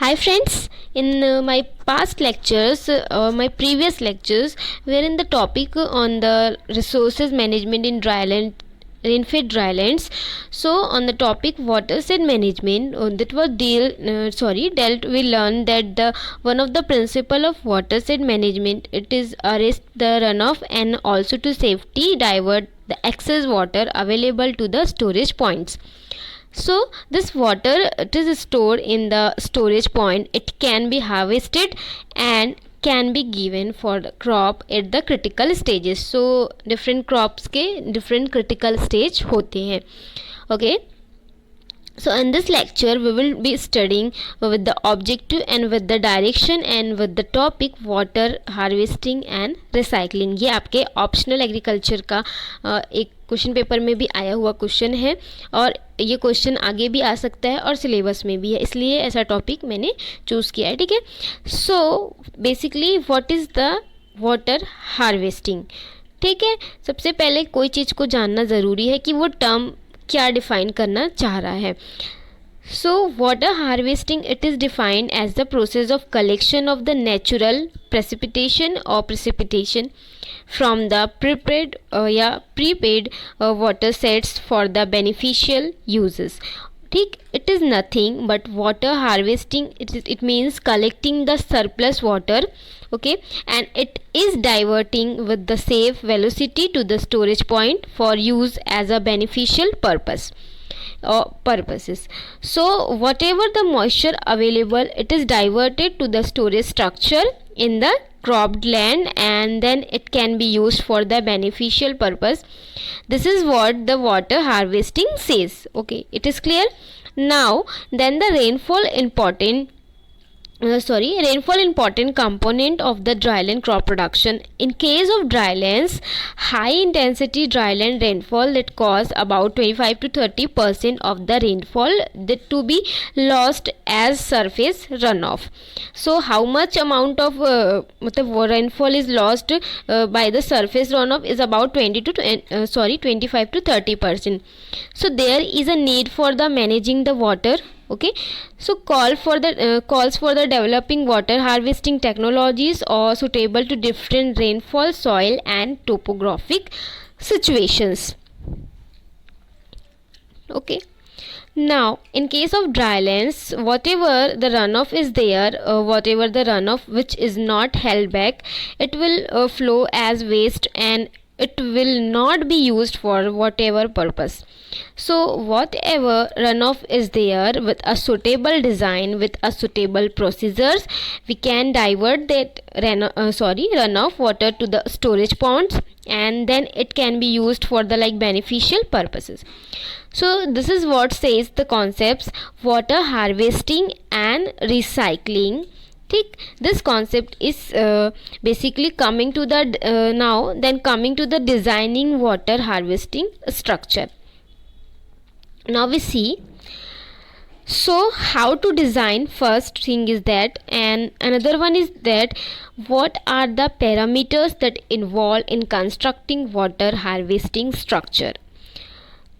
Hi friends, in my past lectures, my previous lectures were in the topic on the resources management in dryland, rainfed drylands. So on the topic watershed management, that was dealt, we learned that the one of the principle of watershed management, it is arrest the runoff and also to safety divert the excess water available to the storage points. So this water, it is stored in the storage point. It can be harvested and can be given for the crop at the critical stages. So different crops के different critical stage होते हैं. Okay. So in this lecture we will be studying with the objective and with the direction and with the topic water harvesting and recycling. ये आपके optional agriculture का एक question paper में भी आया हुआ क्वेश्चन है और ये क्वेश्चन आगे भी आ सकता है और सिलेबस में भी है, इसलिए ऐसा टॉपिक मैंने चूज़ किया है. ठीक है. So basically what is the water harvesting. ठीक है. सबसे पहले कोई चीज़ को जानना ज़रूरी है कि वो टर्म क्या डिफाइन करना चाह रहा है. So water harvesting, it is defined as the process of collection of the natural precipitation or precipitation from the prepaid water sets for the beneficial uses. ठीक. It is nothing but water harvesting. It means collecting the surplus water, okay, and it is diverting with the safe velocity to the storage point for use as a beneficial purpose or purposes. So whatever the moisture available, it is diverted to the storage structure in the cropped land and then it can be used for the beneficial purpose. This is what the water harvesting says. Okay, it is clear. Now then the rainfall important component of the dryland crop production. In case of drylands, high intensity dryland rainfall that cause about 25 to 30% of the rainfall that to be lost as surface runoff. So how much amount of rainfall is lost by the surface runoff is about 25 to 30%. So there is a need for the managing the water. Okay, so calls for the developing water harvesting technologies or suitable to different rainfall, soil and topographic situations. Okay. Now in case of drylands, whatever the runoff is there, whatever the runoff which is not held back, it will flow as waste and it will not be used for whatever purpose. So whatever runoff is there, with a suitable design, with a suitable procedures, we can divert that runoff water to the storage ponds and then it can be used for the beneficial purposes. So this is what says the concepts water harvesting and recycling. This concept is basically coming to the coming to the designing water harvesting structure. Now we see, so how to design, first thing is that, and another one is that what are the parameters that involve in constructing water harvesting structure.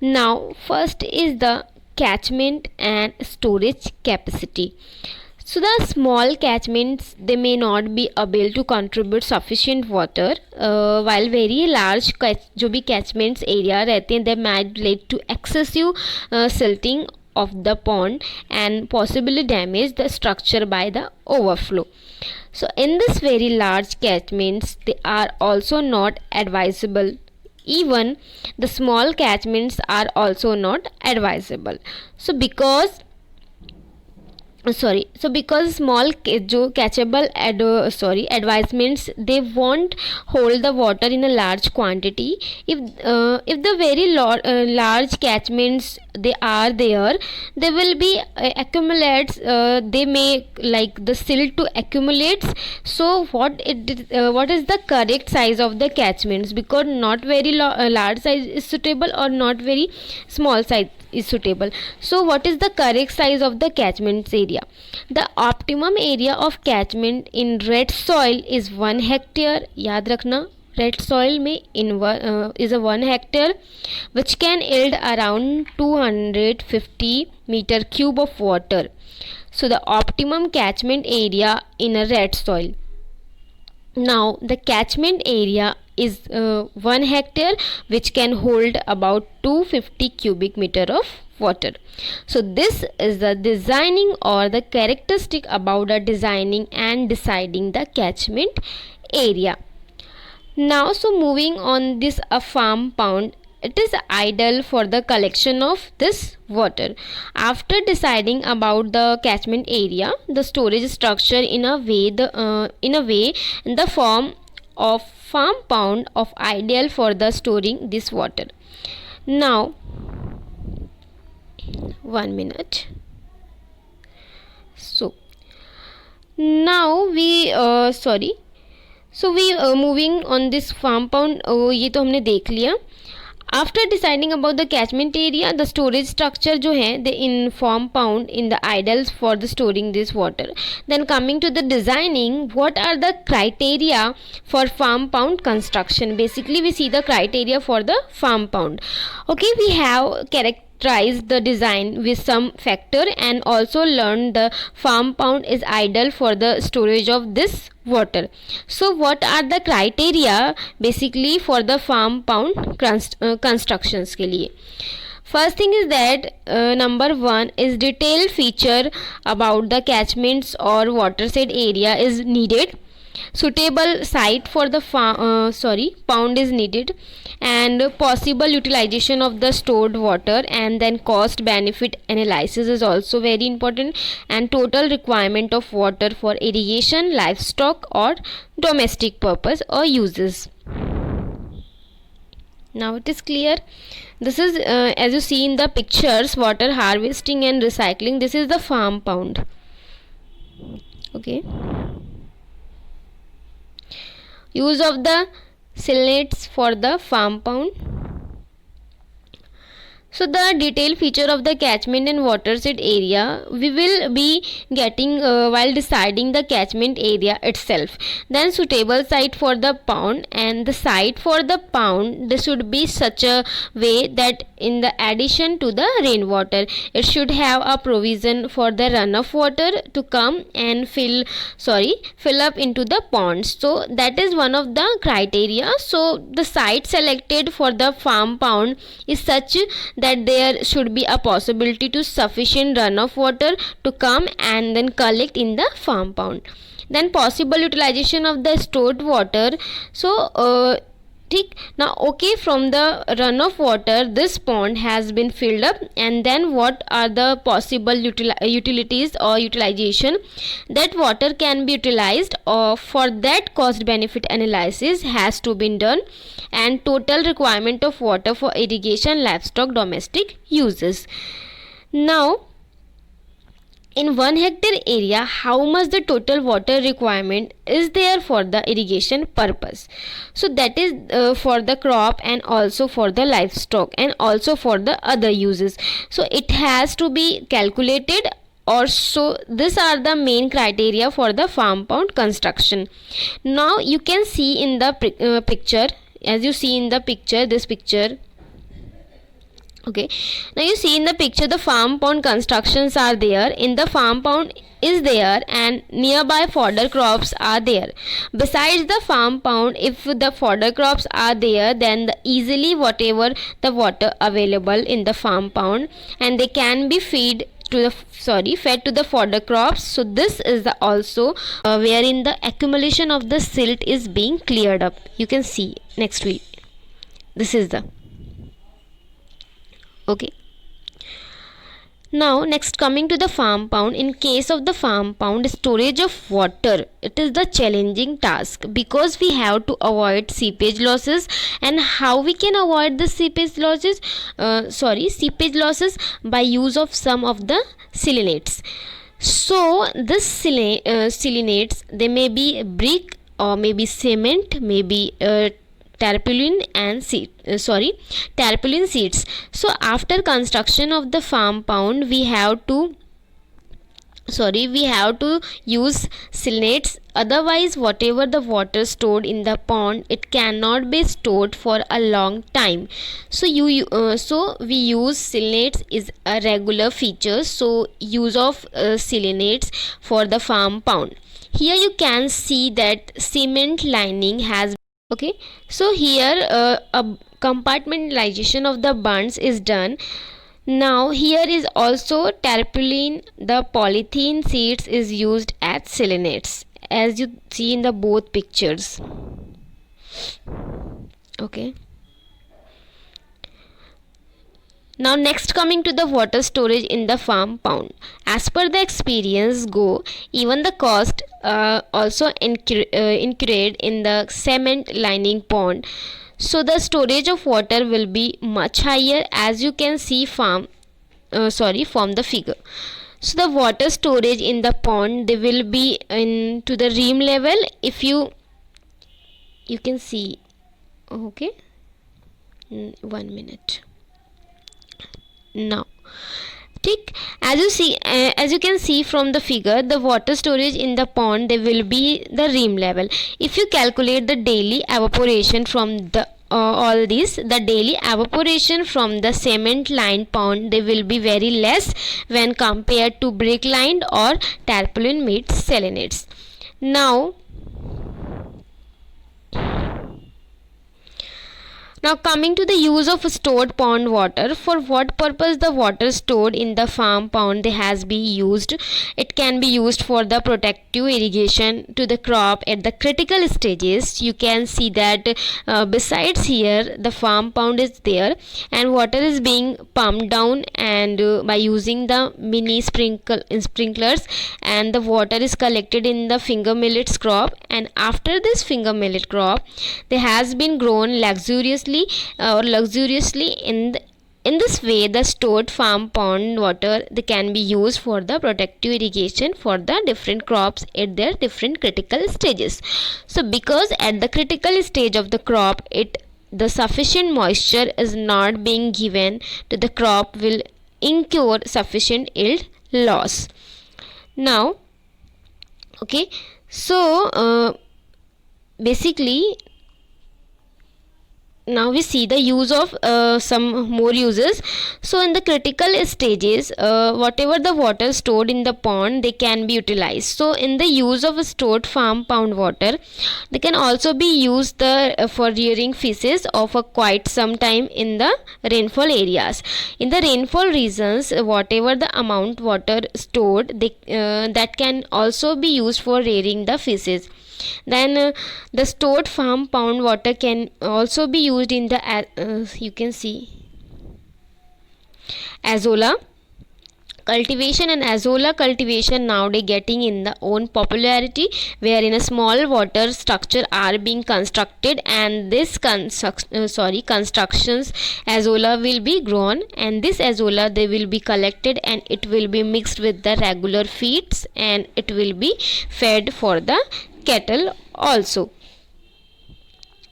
Now first is the catchment and storage capacity. So the small catchments, they may not be able to contribute sufficient water, while very large जो भी catchments area रहते हैं, they might lead to excessive silting of the pond and possibly damage the structure by the overflow. So in this very large catchments, they are also not advisable. Even the small catchments are also not advisable. So because small जो catchable advisements, they won't hold the water in a large quantity. If the very large catchments they are there, they will be accumulates, they may the silt to accumulates. So what is the correct size of the catchments, because not very large size is suitable or not very small size is suitable. So what is the correct size of the catchment area? The optimum area of catchment in red soil is 1 hectare. याद रखना red soil में is a 1 hectare which can yield around 250 meter cube of water. So the optimum catchment area in a red soil. Now the catchment area is 1 hectare which can hold about 250 cubic meter of water. So this is the designing or the characteristic about the designing and deciding the catchment area. Now so moving on, this a farm pond, it is ideal for the collection of this water. After deciding about the catchment area, the storage structure in a way in the form of farm pond of ideal for the storing this water. Now 1 minute. So now we moving on this farm pond, ये तो हमने देख लिया. After deciding about the catchment area, the storage structure जो है, they inform pound in the ideals for the storing this water. Then coming to the designing, what are the criteria for farm pound construction? Basically we see the criteria for the farm pound. Okay, we have characterized the design with some factor and also learned the farm pound is ideal for the storage of this water. So what are the criteria basically for the farm pound constructions के लिए? First thing is that number 1 is detailed feature about the catchments or watershed area is needed. Suitable site for the pound is needed, and possible utilization of the stored water, and then cost benefit analysis is also very important, and total requirement of water for irrigation, livestock or domestic purpose or uses. Now it is clear. This is as you see in the pictures, water harvesting and recycling. This is the farm pound. Okay. Use of the salinates for the farm pound. So the detailed feature of the catchment and watershed area we will be getting while deciding the catchment area itself. Then suitable site for the pond, and the site for the pond, this should be such a way that in the addition to the rainwater, it should have a provision for the runoff water to come and fill up into the ponds. So that is one of the criteria. So the site selected for the farm pond is such that there should be a possibility to sufficient runoff water to come and then collect in the farm pond. Then possible utilization of the stored water. So now okay, from the runoff water this pond has been filled up, and then what are the possible utilities or utilization that water can be utilized, or for that cost benefit analysis has to be done, and total requirement of water for irrigation, livestock, domestic uses. Now in 1 hectare area, how much the total water requirement is there for the irrigation purpose? So that is for the crop and also for the livestock and also for the other uses. So it has to be calculated. Or so these are the main criteria for the farm pond construction. Now you can see in the picture, as you see in the picture, this picture. Okay, now you see in the picture the farm pond constructions are there. In the farm pond is there and nearby fodder crops are there. Besides the farm pond, if the fodder crops are there, then easily whatever the water available in the farm pond, and they can be fed to the fodder crops. So this is the also wherein the accumulation of the silt is being cleared up. You can see next week. This is the okay. Now next coming to the farm pond. In case of the farm pond storage of water, it is the challenging task because we have to avoid seepage losses. And how we can avoid the seepage losses? By use of some of the salinates. So this salinates, they may be brick or maybe cement, maybe tarpaulin seeds. So after construction of the farm pond, we have to we have to use salinates, otherwise whatever the water stored in the pond, it cannot be stored for a long time. So we use salinates is a regular feature, so use of salinates for the farm pond. Here you can see that cement lining has. Okay, so here a compartmentalization of the bunds is done. Now here is also tarpaulin. The polythene sheets is used as salinates, as you see in the both pictures. Okay. Now next, coming to the water storage in the farm pond. As per the experience go, even the cost also incurred in the cement lining pond. So the storage of water will be much higher, as you can see from the figure. So the water storage in the pond, they will be to the rim level. If you can see. Okay, 1 minute. Now as you can see from the figure, the water storage in the pond, they will be the rim level. If you calculate the daily evaporation from the all these, the daily evaporation from the cement lined pond, they will be very less when compared to brick lined or tarpaulin made salinates. Now coming to the use of stored pond water, for what purpose the water stored in the farm pond they has been used? It can be used for the protective irrigation to the crop at the critical stages. You can see that besides here the farm pond is there and water is being pumped down, and by using the mini sprinklers, and the water is collected in the finger millets crop, and after this finger millet crop they has been grown luxuriously in this way. The stored farm pond water, they can be used for the protective irrigation for the different crops at their different critical stages. So because at the critical stage of the crop, the sufficient moisture is not being given to the crop, will incur sufficient yield loss. Now okay, so basically now we see the use of some more uses. So in the critical stages, whatever the water stored in the pond, they can be utilized. So in the use of stored farm pond water, they can also be used for rearing fishes of a quite some time in the rainfall areas. In the rainfall regions, whatever the amount water stored, that can also be used for rearing the fishes. Then the stored farm pond water can also be used in the you can see azolla cultivation. And azolla cultivation nowadays getting in the own popularity, where in a small water structure are being constructed, and this constructions azolla will be grown, and this azolla they will be collected and it will be mixed with the regular feeds, and it will be fed for the cattle also.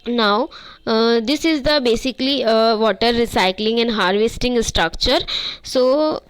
Now this is the basically water recycling and harvesting structure. So